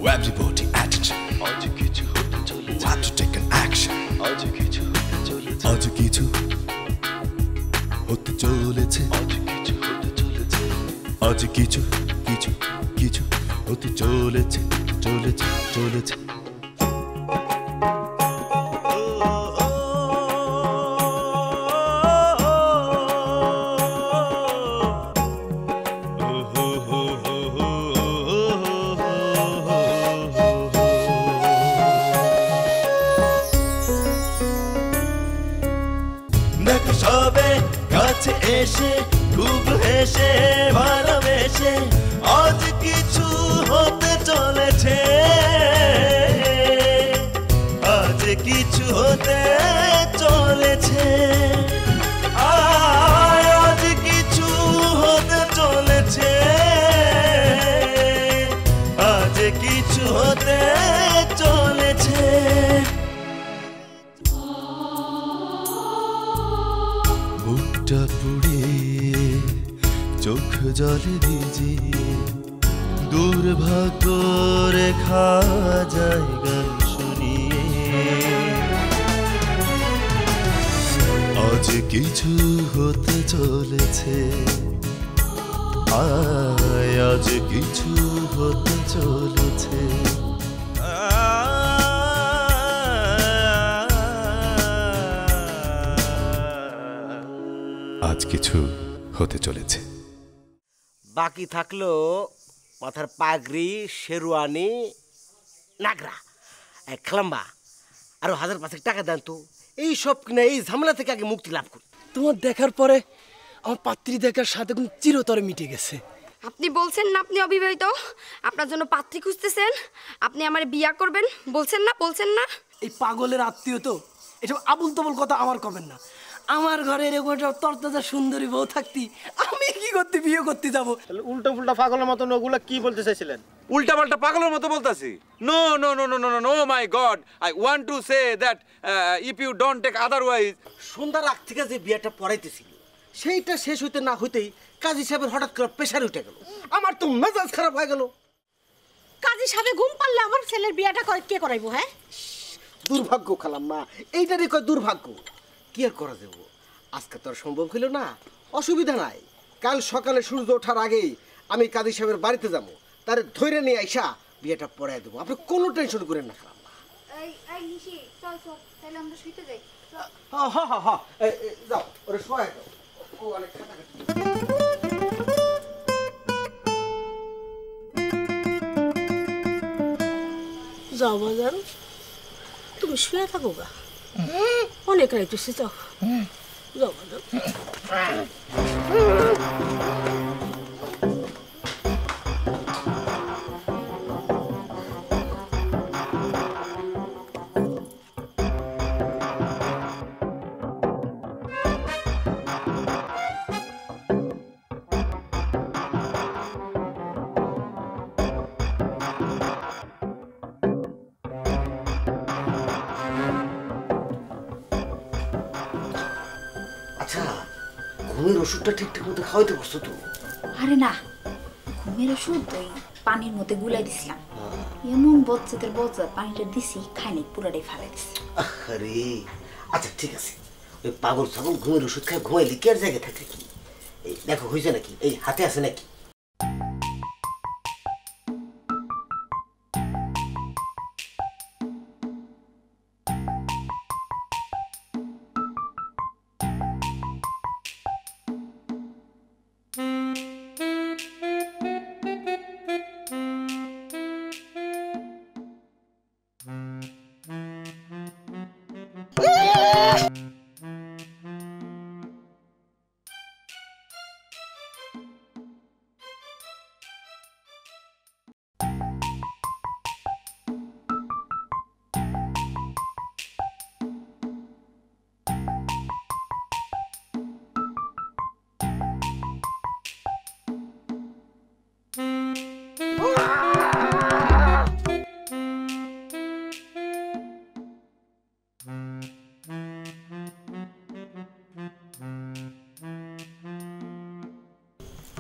Everybody attention. Time to take an action. আজ কিছু হতে চলেছে। আজ কিছু হতে চলেছে। সবে কাছে এসে খুব হেসে ভালোবেসে আজ কিছু হতে চলেছে। আজ কিছু হতে চলেছে। আজ কিছু হতে চলেছে। আজ কিছু হতে চলেছে। বুকটা পুড়িয়ে চোখ জলে ভিজিয়ে দুর্ভাগ্য রেখা যায় গান শুনিয়ে। আজ কিছু হতে চলেছে। আজ কিছু হতে চলেছে। আজ কিছু হতে চলেছে। বাকি থাকলো মাথার পাগড়ি, শেরওয়ানি, নাগরা, খালাম্বা, আরো 1000-5 টাকা দেন তো। এই সব কিনা এই ঝামেলা থেকে আগে মুক্তি লাভ করি। তোমার দেখার পরে আমার পাত্রী দেখার সাথে কোন চিরতরে মিটে গেছে। আপনি বলছেন না আপনি অবিবাহিত, আপনার জন্য পাত্রী খুঁজতেছেন, আপনি আমার বিয়া করবেন, বলছেন না? এই পাগলের আত্মীয় তো এসব আবুল তবুল কথা আমার কবেন না। আমার ঘরে এরকম একটা তরতাজা সুন্দরী বউ থাকতি আমি কি করতে বিয়ে করতে যাব? উল্টা পুল্টা পাগলের মতো ওগুলা কি বলতে চাইছিলেন? উল্টা পাল্টা পাগলের মতো বলতাছি? No my god, I want to say that if you don't take otherwise. সন্ধ্যার আগ থেকে যে বিয়েটা পড়াইতেছিল সেইটা শেষ হইতে না হইতেই কাজী সাহেবের হঠাৎ করে প্রেশার উঠে গেল। আমার তো মেজাজ খারাপ হয়ে গেল। কাজী সাহেব ঘুম পারলে আমার ছেলের বিয়েটা কে করাইবো? হ্যাঁ, দুর্ভাগ্য খালাম্মা, এইটারই কয় দুর্ভাগ্য। কি আর করা যাবো, আজকে তো আর সম্ভব হইল না। অসুবিধা নাই, কাল সকালে সূর্য ওঠার আগেই আমি কাজী সাহেবের বাড়িতে যাবো, তারে ধরে নিয়ে আইসা বিয়েটা পড়াই দেবো। আপনি কোনো টেনশন করেন না খালাম্মা। যাও ওরে শোয়া দাও। ও অনেক যাও বাজান, তুমি শুয়ে থাকো গা, অনেক রাইতেছি। যাও যাও বাজান। ঘুমের ওষুধটা ঠিকঠাক মতো খাওয়াইতে পারছো তো? আরে না, ঘুমের ওষুধ ওই পানির মধ্যে গুলাই দিছিলাম। এমন বচ্চাদের বচ্চা পানিটা দিছি, খাই নাই, পুরাটাই ফেলাই দিছি। আরে আচ্ছা ঠিক আছে, ওই পাগল ছাগল ঘুমের ওষুধ খায় ঘুমাইলে কি আর জায়গায় থাকে কি? এই দেখো হয়েছে নাকি, এই হাতে আছে নাকি?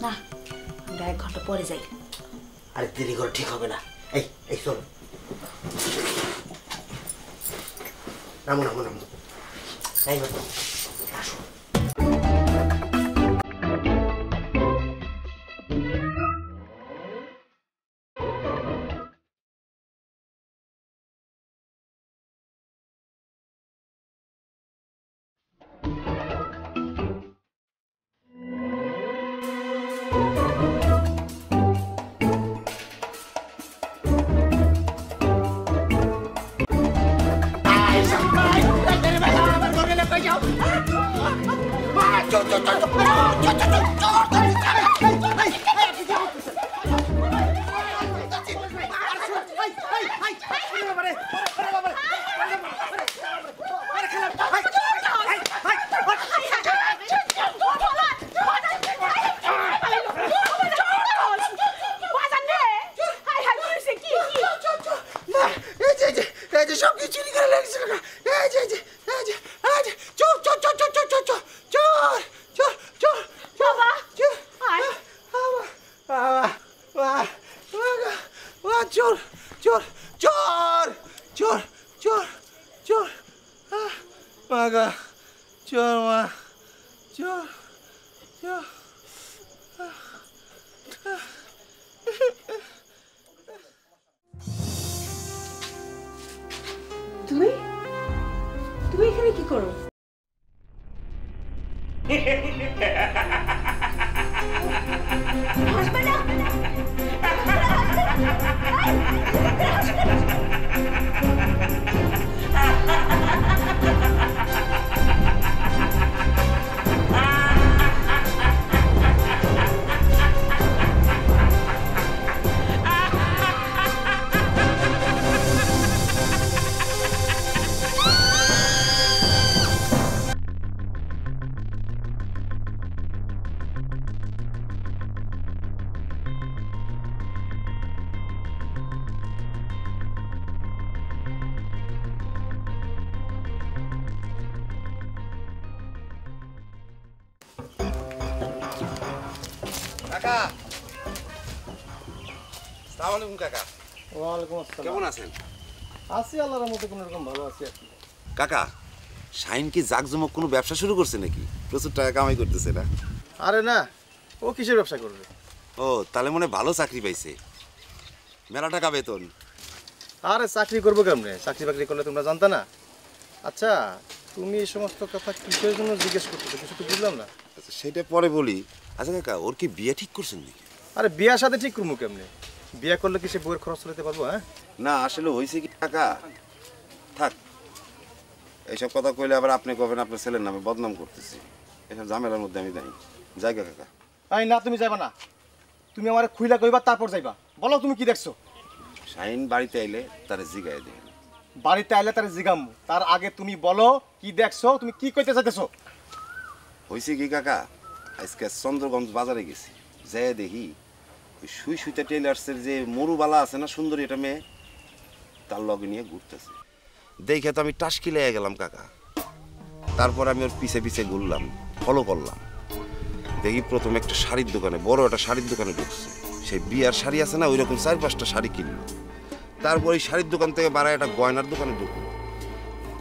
না, আমরা 1 ঘন্টা পরে যাই। আরে দেরি করে ঠিক হবে না, এই এই চলো নামো নামো নামো এই মতো আসো তুমি তুমি এখানে কি করো? হাসবে না? কাকা আসসালামু আলাইকুম কাকা। ওয়ালাইকুম আসসালাম। কেমন আছেন? আছি আল্লাহর মতো কোনো রকম ভালো আছি আর কি। কাকা শাইন কি জাকজমক কোনো ব্যবসা শুরু করছে নাকি? প্রচুর টাকা কামাই করতেছে না? আরে না, ও কিসের ব্যবসা করবে? ও তাহলে মনে হয় ভালো চাকরি পাইছে, মেলা টাকা বেতন। আরে চাকরি করবো কেমনে? চাকরি বাকরি করলে তোমরা জানতা না? আচ্ছা তুমি এই সমস্ত কথা কিসের জন্য জিজ্ঞেস করতেছো কিছু তো বুঝলাম না। আচ্ছা সেটা পরে বলি। আচ্ছা কাকা ওর কি বিয়ে ঠিক করছেন নাকি? আরে বিয়ার সাথে ঠিক করবো কেমনে? বিয়ে করলে কি সে বইয়ের খরচ চালাতে পারবো? হ্যাঁ না আসলে হয়েছে কি কাকা, থাক এইসব কথা কইলে আবার আপনি কবেন আপনার ছেলের নামে বদনাম করতেছি, এসব ঝামেলার মধ্যে আমি যাই জায়গা কাকা। আই না তুমি যাইবা না, তুমি আমার খুইলা কইবা তারপর যাইবা। বলো তুমি কি দেখছো? শাইন বাড়িতে আইলে তারে জিগায় দেন। বাড়িতে আইলে তার জিগাম, তার আগে তুমি বলো কি দেখছো, তুমি কি কইতে চাইতেছো? হয়েছে কি কাকা, আজকে চন্দ্রগঞ্জ বাজারে গেছি, যাই দেখি ওই সুই সুইতা টেলার্সের যে মরুবালা আছে না সুন্দরী এটা মেয়ে, তার লগে নিয়ে ঘুরতেছে। দেখে তো আমি টাসকি লেগে গেলাম কাকা। তারপর আমি ওর পিছে পিছে ঘুরলাম, ফলো করলাম। দেখি প্রথমে একটা শাড়ির দোকানে, বড় একটা শাড়ির দোকানে ঢুকছে। সেই বিয়ার শাড়ি আছে না ওই রকম 4-5টা শাড়ি কিনলো। তারপর এই শাড়ির দোকান থেকে বাড়ায় একটা গয়নার দোকানে ঢুকলো।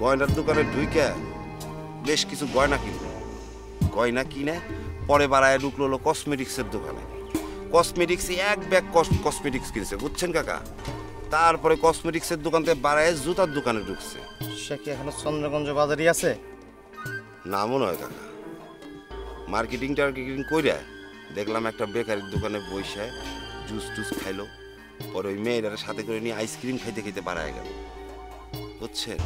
গয়নার দোকানে ঢুইকা বেশ কিছু গয়না কিনলো। গয়না কিনে পরে বাড়ায় ঢুকলো হলো কসমেটিক্সের দোকানে। কসমেটিক্স এক ব্যাগ কসমেটিক্স কিনছে, বুঝছেন কাকা। তারপরে কসমেটিক্সের দোকান থেকে বাড়ায় জুতার দোকানে ঢুকছে। সে কি এখনো চন্দ্রগঞ্জ বাজারই আছে? না মনে হয় কাকা, মার্কেটিং টার্কেটিং কইরা দেখলাম একটা বেকারির দোকানে বসে জুস টুস খাইলো। পরে ওই মেয়েটার সাথে করে নিয়ে আইসক্রিম খাইতে খাইতে বাড়ায় গেল, বুঝছেন।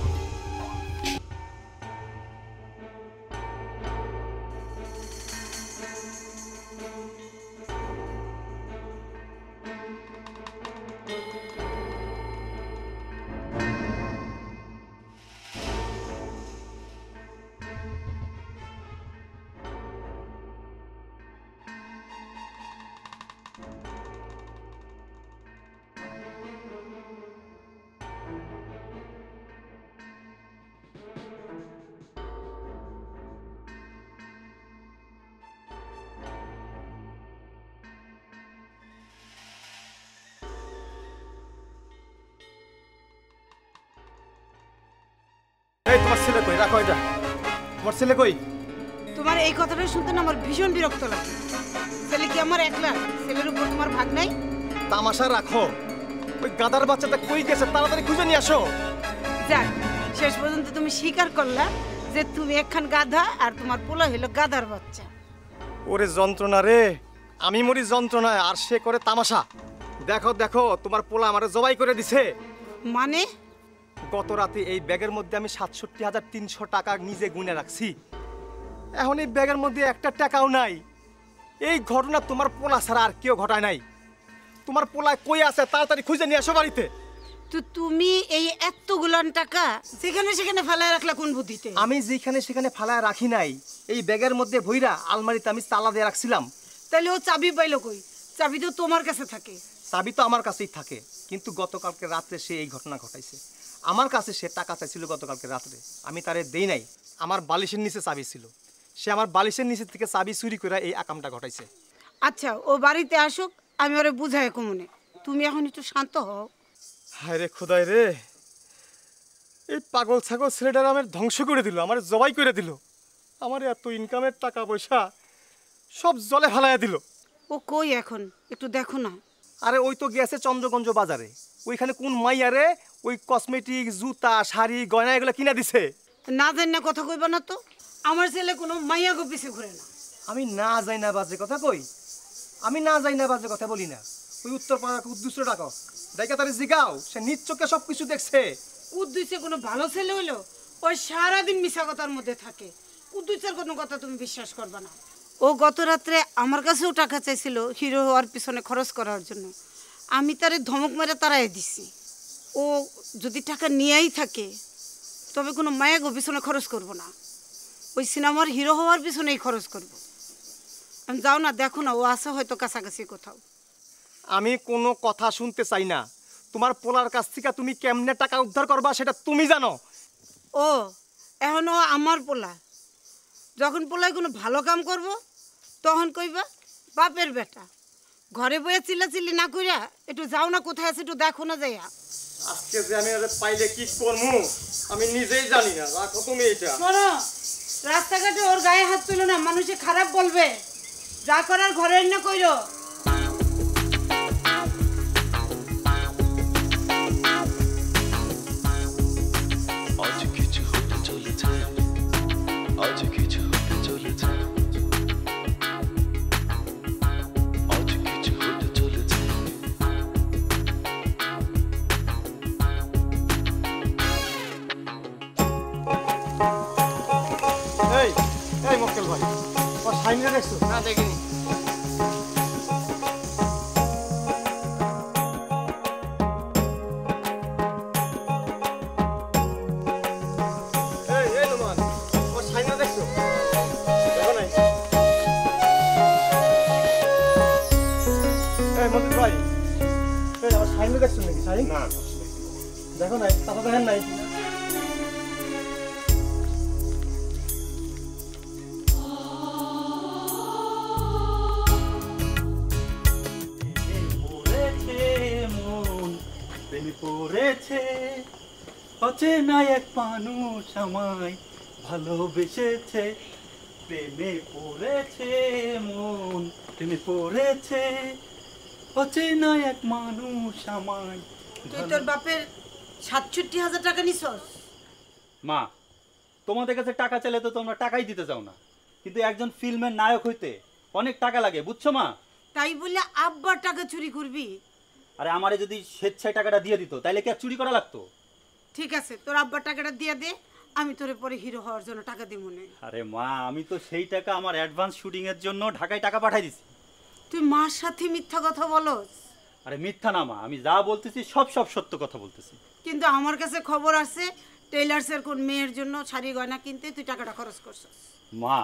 তোমার ছেলে কই? রাখো এটা। তোমার ছেলে কই? তোমার এই কথাটা শুনতে না আমার ভীষণ বিরক্ত লাগে। ছেলে কি আমার একলা? ছেলের উপর তোমার ভাগ নাই? তামাশা রাখো। ওই গাদার বাচ্চাটা কই গেছে? তাড়াতাড়ি খুঁজে নিয়ে আসো। যাক, শেষ পর্যন্ত তুমি স্বীকার করলা যে তুমি একখান গাধা আর তোমার পোলা হইলো গাধার বাচ্চা। ওরে যন্ত্রণা রে, আমি মরি যন্ত্রণায় আর সে করে তামাশা। দেখো দেখো, তোমার পোলা আমারে জবাই করে দিছে। মানে? গত রাতে এই ব্যাগের মধ্যে আমি ৬৭,৩০০ টাকা নিজে গুনে রাখছি। এখন এই ব্যাগের মধ্যে একটা টাকাও নাই। এই ঘটনা তোমার পোলা ছাড়া আর কেউ ঘটায় নাই। তোমার পোলা কই আছে? তাড়াতাড়ি খুঁজে নিয়ে আসো বাড়িতে। তো তুমি এই এতগুলান টাকা যেখানে সেখানে ফেলায় রাখলা কোন বুদ্ধিতে? আমি যেখানে সেখানে ফালায় রাখি নাই, এই ব্যাগের মধ্যে ভইরা আলমারিতে আমি তালা দিয়ে রাখছিলাম। তাহলে ও চাবি পাইলো কই? চাবি তো তোমার কাছে থাকে। চাবি তো আমার কাছেই থাকে, কিন্তু গতকালকে রাত্রে সে এই ঘটনা ঘটাইছে। আমার কাছে সে টাকা চাইছিল গতকালকে রাত্রে, আমি তারে দেই নাই। আমার বালিশের নিচে চাবি ছিল, সে আমার বালিশের নিচে থেকে চাবি চুরি করে এই আকামটা ঘটাইছে। আচ্ছা, ও বাড়িতে আসুক, আমি ওরে বুঝাই কমনে। তুমি এখন একটু শান্ত হও। হায় রে খোদাই রে, এই পাগল ছাগল ছেলেটার আমার ধ্বংস করে দিল, আমার জবাই করে দিল। আমার এত ইনকামের টাকা পয়সা সব জলে ফেলাইয়া দিল। ও কই এখন? একটু দেখো না। আরে ওই তো গেছে চন্দ্রগঞ্জ বাজারে। ওইখানে কোন মাইয়ারে ওই কসমেটিক, জুতা, শাড়ি, গয়না এগুলো কিনা দিছে। না জানি না কথা কইবা না তো। আমার ছেলে কোনো মাইয়া গো পিছে ঘুরে না। আমি না যাই না বাজে কথা কই? আমি না যাই না বাজে কথা বলি না। ওই উত্তর পাড়া কুদ্দুসরে ডাকো, ডাইকা তারে জিগাও, সে নিজ চোখে সব কিছু দেখছে। কুদ্দুসে কোনো ভালো ছেলে হইলো? ওই সারাদিন মিশা কথার মধ্যে থাকে। কুদ্দুসের কোনো কথা তুমি বিশ্বাস করবা না। ও গত রাত্রে আমার কাছেও টাকা চাইছিল হিরো হওয়ার পিছনে খরচ করার জন্য। আমি তারে ধমক মেরে তাড়াই দিছি। ও যদি টাকা নিয়েই থাকে তবে কোনো মায়া গো পিছনে খরচ করব না, ওই সিনেমার হিরো হওয়ার পিছনেই খরচ করব। আমি যাও না, দেখো না, ও আছে হয়তো কাছাকাছি কোথাও। আমি কোনো কথা শুনতে চাই না। তোমার পোলার কাছ থেকে তুমি কেমনে টাকা উদ্ধার করবা সেটা তুমি জানো। ও এখনো আমার পোলা। যখন পোলায় কোনো ভালো কাম করব তখন কইবা বাপের বেটা। ঘরে বইয়া চিল্লাচিল্লি না কইরা একটু যাও না, কোথায় আছে একটু দেখো না যাইয়া। আজকে যে আমি আরে পাইলে কি করবো আমি নিজেই জানি না। রাখো তুমি এটা। শোনো, রাস্তাঘাটে ওর গায়ে হাত তুলো না, মানুষে খারাপ বলবে। যা করার ঘরের না কইরো। আজ কিছু হতে চলেছে, আজ কিছু হতে চলেছে, আজ কিছু হতে চলেছে। এই এই মক্কেল ভাই, ওর সাইনটা দেখছো? না দেখিনি। এই এই নোমান, ওর সাইনটা দেখছো? দেখো নাই? এই মন্দির ভাই, এই ওর সাইনটা দেখছো নাকি? সাইন না দেখো নাই? টাকা দেখেন নাই? পড়েছে অচেনা এক মানুষ আমায় ভালোবেসেছে, প্রেমে পড়েছে মন, প্রেমে পড়েছে অচেনা এক মানুষ আমায়। তুই তোর বাপের ৬৭,০০০ টাকা নিছস? মা, তোমাদের কাছে টাকা চাইলে তো তোমরা টাকাই দিতে চাও না, কিন্তু একজন ফিল্মের নায়ক হইতে অনেক টাকা লাগে, বুঝছো মা? তাই বলে আব্বার টাকা চুরি করবি? আরে আমারে যদি স্বেচ্ছায় টাকাটা দিয়ে দিত তাহলে কি আর চুরি করা লাগতো? ঠিক আছে, তোর আব্বার টাকাটা দিয়ে দে, আমি তোরে পরে হিরো হওয়ার জন্য টাকা দিব মনে। আরে মা, আমি তো সেই টাকা আমার অ্যাডভান্স শুটিং এর জন্য ঢাকায় টাকা পাঠাই দিছি। তুই মার সাথে মিথ্যা কথা বলস? আরে মিথ্যা না মা, আমি যা বলতেছি সব সত্য কথা বলতেছি। কিন্তু আমার কাছে খবর আছে টেইলার্সের কোন মেয়ের জন্য শাড়ি গয়না কিনতে তুই টাকাটা খরচ করছস। মা,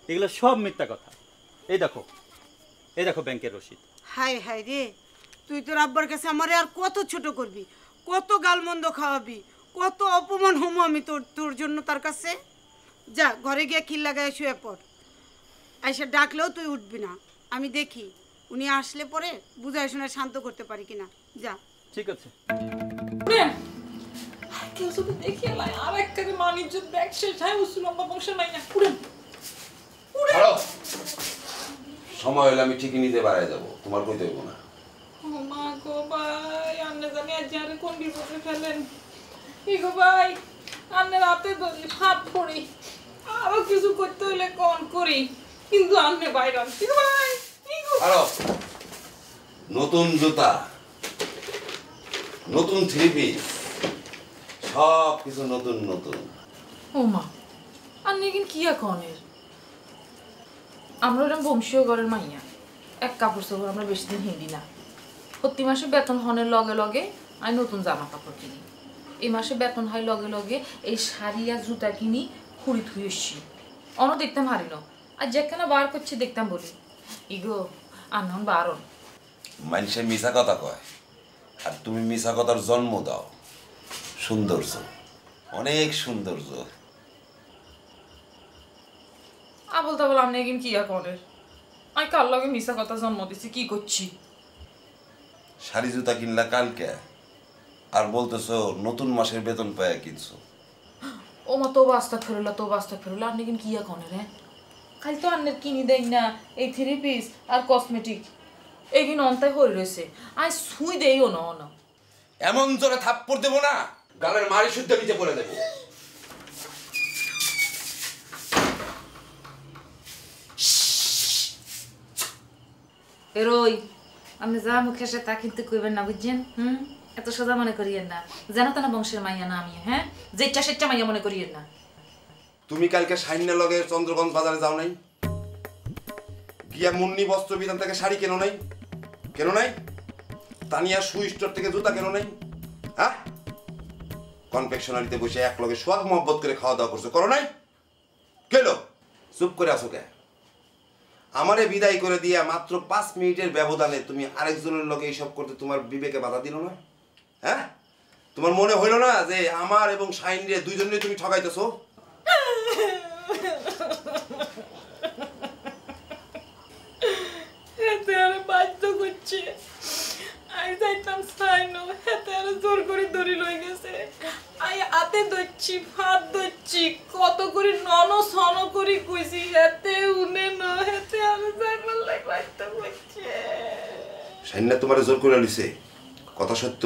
এগুলো সব মিথ্যা কথা। এই দেখো ব্যাংকের রসিদ। হায় হায় রে, তুই তোর আব্বার কাছে আমারে আর কত ছোট করবি, কত গালমন্দ খাওয়াবি, কত অপমান হমো আমি তোর জন্য তার কাছে। যা ঘরে গিয়ে খিল লাগায় শুয়ে পড়। আইসা ডাকলেও তুই উঠবি না, আমি দেখি উনি আসলে পরে বুঝাই শুনে শান্ত করতে পারি কিনা। যা। ঠিক আছে। কেউ যদি দেখিয়ে লাই আর একটা মানিজ্য ব্যাগ শেষ হয় উসুলম্বা বংশের মাইনা উড়েন উড়েন। হ্যালো, সময় হলে আমি ঠিকই নিতে বাড়ায় যাবো, তোমার কইতে হইব না। ও মা গো ভাই, আন্নে জানি আজ যারে কোন বিপদে ফেলেন। কি গো ভাই, আন্নে রাতে ধরি হাত পড়ি, আরো কিছু করতে হইলে কোন করি, কিন্তু আন্নে বাইরে কি গো ভাই, কি গো। হ্যালো, নতুন জুতা, নতুন থ্রি পিস, সব কিছু নতুন নতুন। ও মা, আন্নে কিন্তু কি এখনের? আমরা ওরকম বংশীয় ঘরের মাইয়া, এক কাপড় চোপড় আমরা বেশি দিন হিন্দি না। প্রতি মাসে বেতন হনের লগে লগে আমি নতুন জামা কাপড় কিনি। এই মাসে বেতন হয় লগে লগে এই শাড়ি আর জুতা কিনি, খুঁড়ি থুই এসছি। অন্য দেখতাম হারিল, আর যেখানে বার করছি দেখতাম বলি ইগো আনন বারণ। মানুষে মিছা কথা কয়, আর তুমি মিছা কথার জন্ম দাও। সৌন্দর্য, অনেক সৌন্দর্য। আবল তাবল আপনি এখন কি এখনের? আমি কার লগে মিশা কথা জন্ম দিছি, কি করছি? শাড়ি জুতা কিনলা কালকে, আর বলতেছো নতুন মাসের বেতন পায় কিনছো। ও মা তো বাস্তা ফেরুলা আপনি কিন্তু কি এখনের? হ্যাঁ, খালি তো আন্নের কিনি দেই না এই থ্রি পিস আর কসমেটিক, এগিন অন্তায় হয়ে রয়েছে। আই সুই দেইও না। এমন জোরে থাপ্পড় দেবো না, গালের মারি শুদ্ধ নিচে পড়ে দেবো। এরই আপনি যা মুখে আসে তা কিন্তু কইবেন না, বুঝছেন? এত সোজা মনে করিয়েন না, জানো তো না বংশের মাইয়া না আমি। হ্যাঁ, যেটা সেটা মাইয়া মনে করিয়েন না। তুমি কালকে সাইন্যা লগে চন্দ্রগঞ্জ বাজারে যাও নাই? গিয়া মুন্নি বস্ত্র বিধান থেকে শাড়ি কেন নাই? কেন নাই? তানিয়া শু স্টোর থেকে জুতা কেন নাই? হ্যাঁ, কনফেকশনারিতে বসে এক লগে সোয়াগ মহব্বত করে খাওয়া দাওয়া করছো, করো নাই? কেন চুপ করে আসো কে? আমারে বিদায় করে দিয়া মাত্র 5 মিনিটের ব্যবধানে তুমি আরেকজনের লগে এইসব করতে তোমার বিবেকে বাধা দিল না? হ্যাঁ, তোমার মনে হইল না যে আমার এবং শাইনরে দুইজনে তুমি ঠকাইতেছো? হেতে আরে বাধ্য করছে, আই যাইতাম সাইনো, হেতে আরে জোর করে ধরি লই গেছে। আই হাতে ধরছি, হাত ধরছি, কত করে নন সন করে কইছি, হেতে উনে ন, হেতে আরে যাইবার লাগ বাধ্য করছে। শাইনা তোমারে জোর করে লিছে, কথা সত্য?